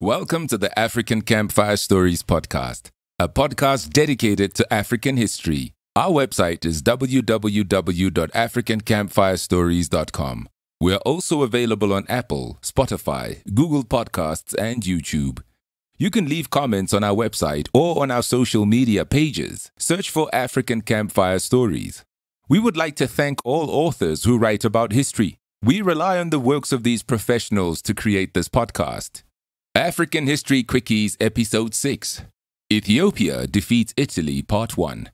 Welcome to the African Campfire Stories podcast, a podcast dedicated to African history. Our website is www.africancampfirestories.com. We're also available on Apple, Spotify, Google Podcasts, and YouTube. You can leave comments on our website or on our social media pages. Search for African Campfire Stories. We would like to thank all authors who write about history. We rely on the works of these professionals to create this podcast. African History Quickies Episode 6, Ethiopia Defeats Italy Part 1.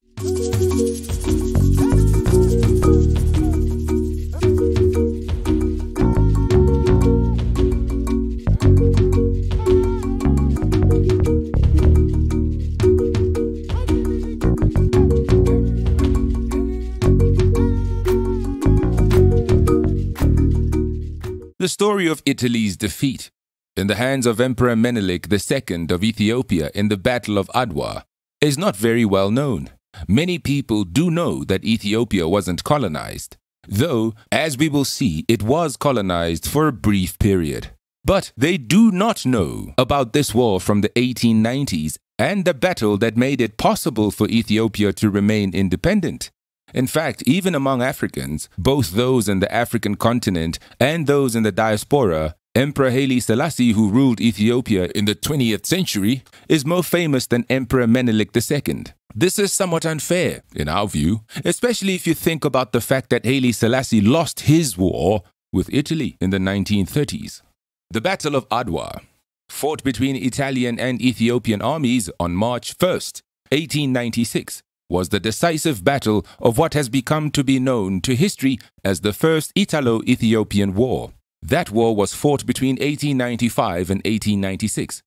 The story of Italy's defeat in the hands of Emperor Menelik II of Ethiopia in the Battle of Adwa is not very well known. Many people do know that Ethiopia wasn't colonized, though, as we will see, it was colonized for a brief period. But they do not know about this war from the 1890s and the battle that made it possible for Ethiopia to remain independent. In fact, even among Africans, both those in the African continent and those in the diaspora, Emperor Haile Selasie, who ruled Ethiopia in the 20th century, is more famous than Emperor Menelik II. This is somewhat unfair, in our view, especially if you think about the fact that Haile Selassie lost his war with Italy in the 1930s. The Battle of Adwa, fought between Italian and Ethiopian armies on March 1st, 1896, was the decisive battle of what has become to be known to history as the First Italo-Ethiopian War. That war was fought between 1895 and 1896.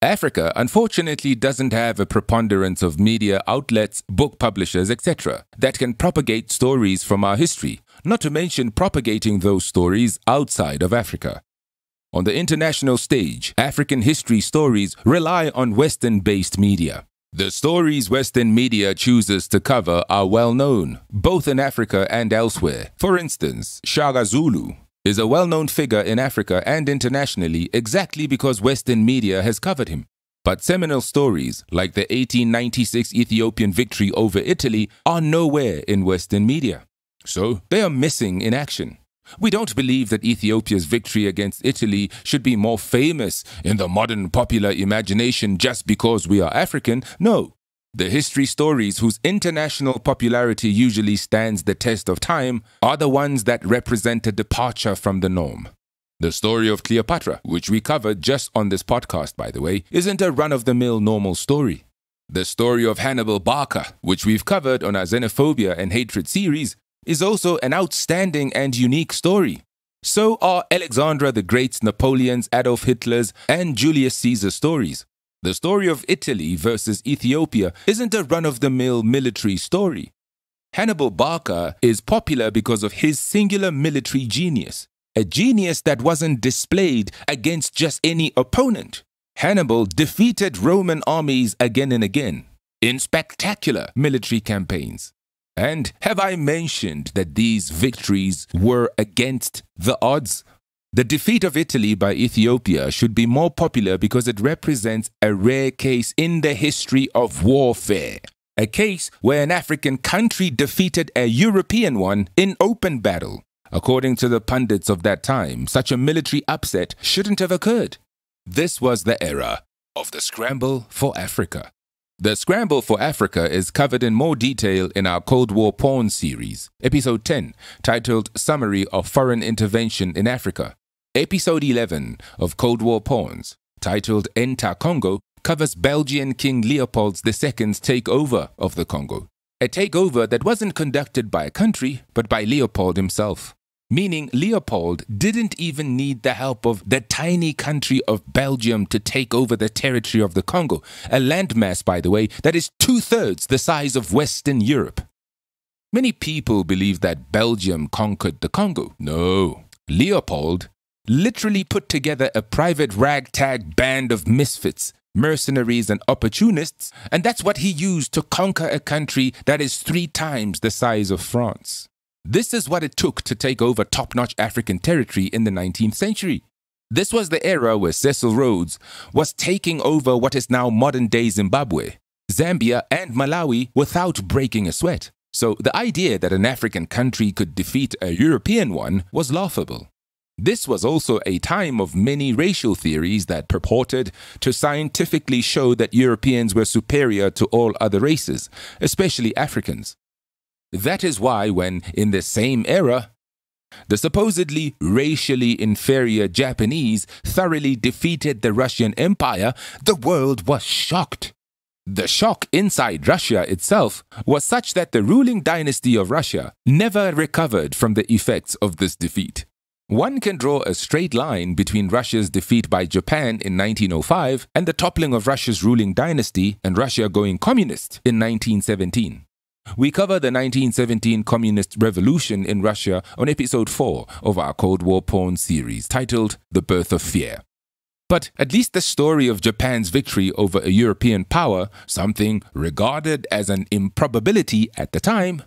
Africa, unfortunately, doesn't have a preponderance of media outlets, book publishers, etc. that can propagate stories from our history, not to mention propagating those stories outside of Africa. On the international stage, African history stories rely on Western-based media. The stories Western media chooses to cover are well known, both in Africa and elsewhere. For instance, Shaka Zulu is a well-known figure in Africa and internationally exactly because Western media has covered him. But seminal stories like the 1896 Ethiopian victory over Italy are nowhere in Western media. So they are missing in action. We don't believe that Ethiopia's victory against Italy should be more famous in the modern popular imagination just because we are African. No. The history stories whose international popularity usually stands the test of time are the ones that represent a departure from the norm. The story of Cleopatra, which we covered just on this podcast, by the way, isn't a run-of-the-mill normal story. The story of Hannibal Barca, which we've covered on our Xenophobia and Hatred series, is also an outstanding and unique story. So are Alexander the Great's, Napoleon's, Adolf Hitler's, and Julius Caesar's stories. The story of Italy versus Ethiopia isn't a run-of-the-mill military story. Hannibal Barca is popular because of his singular military genius, a genius that wasn't displayed against just any opponent. Hannibal defeated Roman armies again and again in spectacular military campaigns. And have I mentioned that these victories were against the odds? The defeat of Italy by Ethiopia should be more popular because it represents a rare case in the history of warfare. A case where an African country defeated a European one in open battle. According to the pundits of that time, such a military upset shouldn't have occurred. This was the era of the Scramble for Africa. The Scramble for Africa is covered in more detail in our Cold War Porn series, Episode 10, titled Summary of Foreign Intervention in Africa. Episode 11 of Cold War Porns, titled Enter Congo, covers Belgian King Leopold II's takeover of the Congo. A takeover that wasn't conducted by a country, but by Leopold himself. Meaning Leopold didn't even need the help of the tiny country of Belgium to take over the territory of the Congo, a landmass, by the way, that is 2/3 the size of Western Europe. Many people believe that Belgium conquered the Congo. No, Leopold literally put together a private ragtag band of misfits, mercenaries and opportunists, and that's what he used to conquer a country that is 3 times the size of France. This is what it took to take over top-notch African territory in the 19th century. This was the era where Cecil Rhodes was taking over what is now modern-day Zimbabwe, Zambia, and Malawi without breaking a sweat. So the idea that an African country could defeat a European one was laughable. This was also a time of many racial theories that purported to scientifically show that Europeans were superior to all other races, especially Africans. That is why when, in the same era, the supposedly racially inferior Japanese thoroughly defeated the Russian Empire, the world was shocked. The shock inside Russia itself was such that the ruling dynasty of Russia never recovered from the effects of this defeat. One can draw a straight line between Russia's defeat by Japan in 1905 and the toppling of Russia's ruling dynasty and Russia going communist in 1917. We cover the 1917 Communist Revolution in Russia on episode 4 of our Cold War porn series titled The Birth of Fear. But at least the story of Japan's victory over a European power, something regarded as an improbability at the time,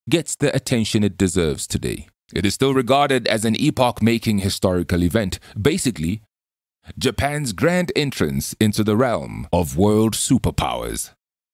gets the attention it deserves today. It is still regarded as an epoch-making historical event, basically Japan's grand entrance into the realm of world superpowers.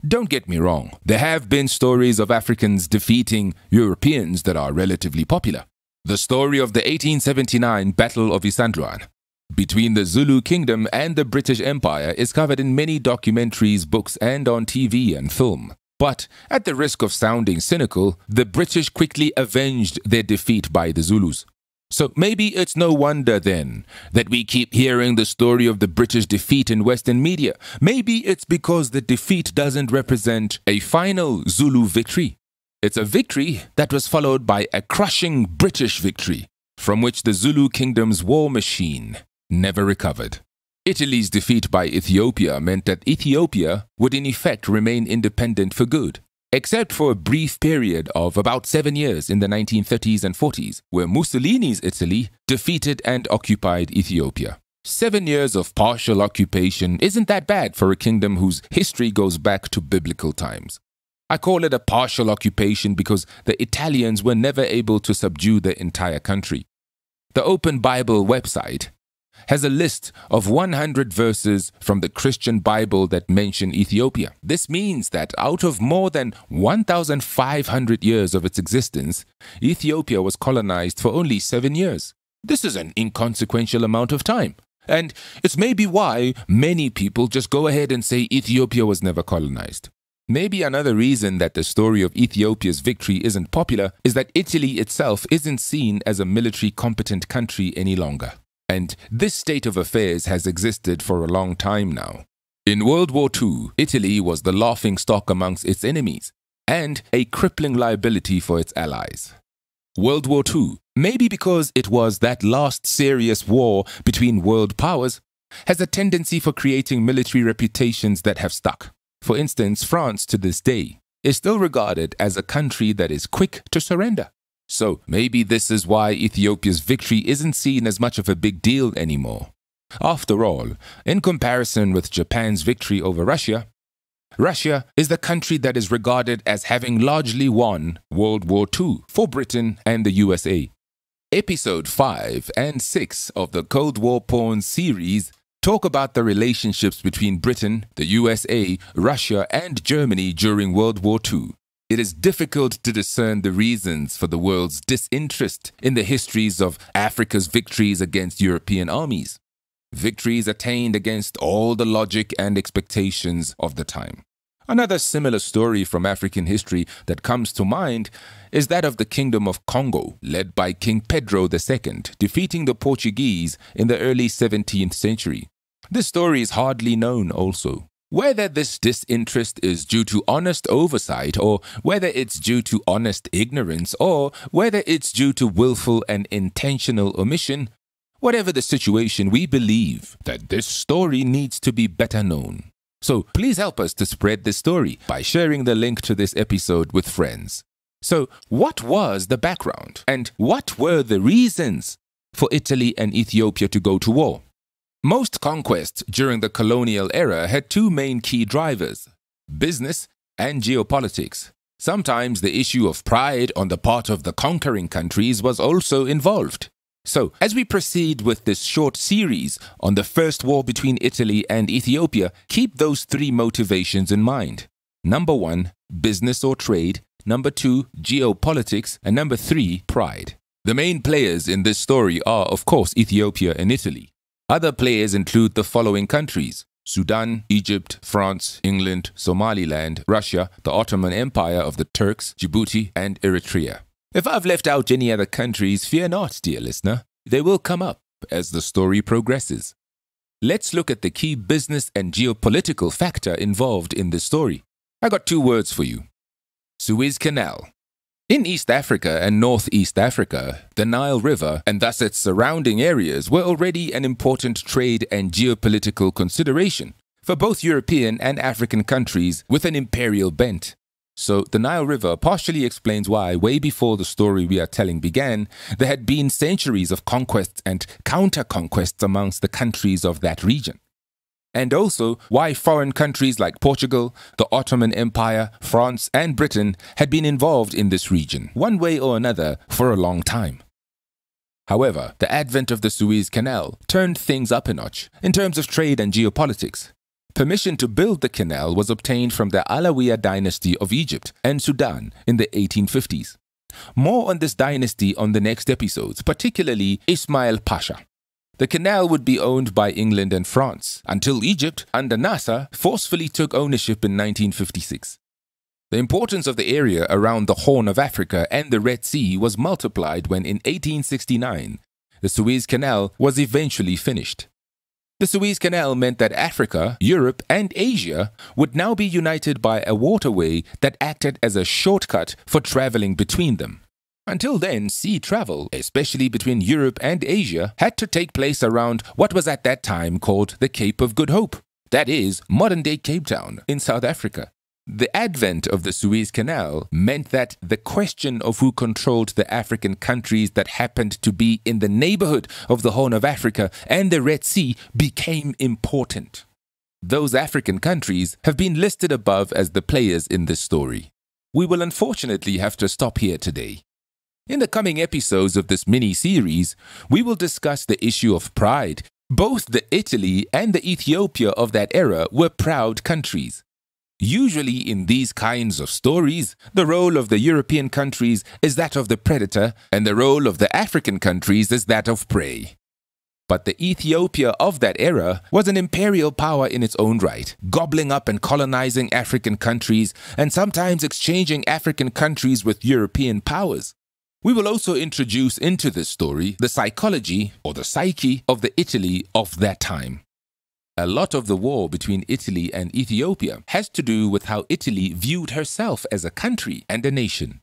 Don't get me wrong, there have been stories of Africans defeating Europeans that are relatively popular. The story of the 1879 Battle of Issandran between the Zulu Kingdom and the British Empire is covered in many documentaries, books, and on TV and film. But, at the risk of sounding cynical, the British quickly avenged their defeat by the Zulus. So maybe it's no wonder then that we keep hearing the story of the British defeat in Western media. Maybe it's because the defeat doesn't represent a final Zulu victory. It's a victory that was followed by a crushing British victory, from which the Zulu Kingdom's war machine never recovered. Italy's defeat by Ethiopia meant that Ethiopia would in effect remain independent for good, except for a brief period of about 7 years in the 1930s and 40s, where Mussolini's Italy defeated and occupied Ethiopia. 7 years of partial occupation isn't that bad for a kingdom whose history goes back to biblical times. I call it a partial occupation because the Italians were never able to subdue the entire country. The Open Bible website has a list of 100 verses from the Christian Bible that mention Ethiopia. This means that out of more than 1,500 years of its existence, Ethiopia was colonized for only 7 years. This is an inconsequential amount of time. And it's maybe why many people just go ahead and say Ethiopia was never colonized. Maybe another reason that the story of Ethiopia's victory isn't popular is that Italy itself isn't seen as a military competent country any longer. And this state of affairs has existed for a long time now. In World War II, Italy was the laughingstock amongst its enemies and a crippling liability for its allies. World War II, maybe because it was that last serious war between world powers, has a tendency for creating military reputations that have stuck. For instance, France to this day is still regarded as a country that is quick to surrender. So maybe this is why Ethiopia's victory isn't seen as much of a big deal anymore. After all, in comparison with Japan's victory over Russia, Russia is the country that is regarded as having largely won World War II for Britain and the USA. Episode 5 and 6 of the Cold War porn series talk about the relationships between Britain, the USA, Russia, and Germany during World War II. It is difficult to discern the reasons for the world's disinterest in the histories of Africa's victories against European armies. Victories attained against all the logic and expectations of the time. Another similar story from African history that comes to mind is that of the Kingdom of Congo, led by King Pedro II, defeating the Portuguese in the early 17th century. This story is hardly known also. Whether this disinterest is due to honest oversight, or whether it's due to honest ignorance, or whether it's due to willful and intentional omission, whatever the situation, we believe that this story needs to be better known. So please help us to spread this story by sharing the link to this episode with friends. So what was the background, and what were the reasons for Italy and Ethiopia to go to war? Most conquests during the colonial era had two main key drivers: business and geopolitics. Sometimes the issue of pride on the part of the conquering countries was also involved. So, as we proceed with this short series on the first war between Italy and Ethiopia, keep those three motivations in mind. Number 1, business or trade. Number 2, geopolitics. And number 3, pride. The main players in this story are, of course, Ethiopia and Italy. Other players include the following countries: Sudan, Egypt, France, England, Somaliland, Russia, the Ottoman Empire of the Turks, Djibouti, and Eritrea. If I've left out any other countries, fear not, dear listener. They will come up as the story progresses. Let's look at the key business and geopolitical factor involved in this story. I got 2 words for you. Suez Canal. In East Africa and Northeast Africa, the Nile River and thus its surrounding areas were already an important trade and geopolitical consideration for both European and African countries with an imperial bent. So the Nile River partially explains why, way before the story we are telling began, there had been centuries of conquests and counter-conquests amongst the countries of that region. And also why foreign countries like Portugal, the Ottoman Empire, France, and Britain had been involved in this region, one way or another, for a long time. However, the advent of the Suez Canal turned things up a notch in terms of trade and geopolitics. Permission to build the canal was obtained from the Alawiya dynasty of Egypt and Sudan in the 1850s. More on this dynasty on the next episodes, particularly Ismail Pasha. The canal would be owned by England and France until Egypt, under Nasser, forcefully took ownership in 1956. The importance of the area around the Horn of Africa and the Red Sea was multiplied when in 1869, the Suez Canal was eventually finished. The Suez Canal meant that Africa, Europe, and Asia would now be united by a waterway that acted as a shortcut for traveling between them. Until then, sea travel, especially between Europe and Asia, had to take place around what was at that time called the Cape of Good Hope, that is, modern-day Cape Town in South Africa. The advent of the Suez Canal meant that the question of who controlled the African countries that happened to be in the neighborhood of the Horn of Africa and the Red Sea became important. Those African countries have been listed above as the players in this story. We will unfortunately have to stop here today. In the coming episodes of this mini-series, we will discuss the issue of pride. Both the Italy and the Ethiopia of that era were proud countries. Usually in these kinds of stories, the role of the European countries is that of the predator, and the role of the African countries is that of prey. But the Ethiopia of that era was an imperial power in its own right, gobbling up and colonizing African countries, and sometimes exchanging African countries with European powers. We will also introduce into this story the psychology or the psyche of the Italy of that time. A lot of the war between Italy and Ethiopia has to do with how Italy viewed herself as a country and a nation.